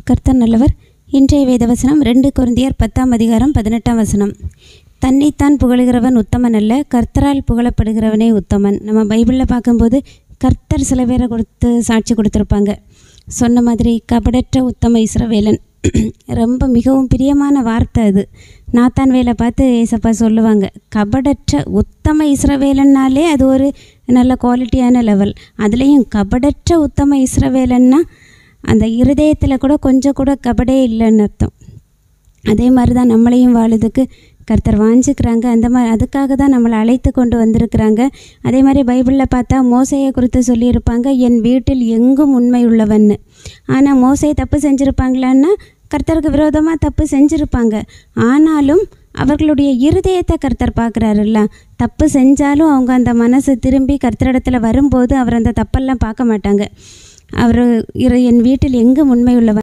கர்த்தர் நல்லவர். இன்றைய வேதவசனம் 2 கொரிந்தியர் 10 அதிகாரம் 18 வசனம். தன்னைத்தான் புகழுகிறவன் உத்தமன் அல்ல, கர்த்தரால் புகழப்படுகிறவனே உத்தமன். நம்ம பைபிளில் பார்க்கும்போது கர்த்தர் சில பேரை கொடுத்து சாட்சி கொடுத்துருப்பாங்க. சொன்ன மாதிரி கபடற்ற உத்தம இஸ்ரவேலன் ரொம்ப மிகவும் பிரியமான வார்த்தை அது. நாத்தான் வேலை பார்த்து ஏசப்பா சொல்லுவாங்க, கபடற்ற உத்தம இஸ்ரவேலன்னாலே அது ஒரு நல்ல குவாலிட்டியான லெவல். அதுலேயும் கபடற்ற உத்தம இஸ்ரவேலன்னா அந்த இருதயத்தில் கூட கொஞ்சம் கூட கபடே இல்லைன்னு அர்த்தம். அதே மாதிரி தான் நம்மளையும் வாழுதுக்கு கர்த்தர் வாஞ்சிக்கிறாங்க. அதுக்காக தான் நம்மளை அழைத்து கொண்டு வந்திருக்கிறாங்க. அதே மாதிரி பைபிளில் பார்த்தா மோசையை குறித்து சொல்லியிருப்பாங்க, என் வீட்டில் எங்கும் உண்மை உள்ளவன்னு. ஆனால் மோசையை தப்பு செஞ்சுருப்பாங்களான்னா கர்த்தருக்கு விரோதமாக தப்பு செஞ்சுருப்பாங்க. ஆனாலும் அவர்களுடைய இருதயத்தை கர்த்தர் பார்க்குறாருல்ல. தப்பு செஞ்சாலும் அவங்க அந்த மனசு திரும்பி கர்த்தரிடத்தில் வரும்போது அவர் அந்த தப்பெல்லாம் பார்க்க மாட்டாங்க. அவர் என் வீட்டில் எங்கும் உண்மை உள்ளவன்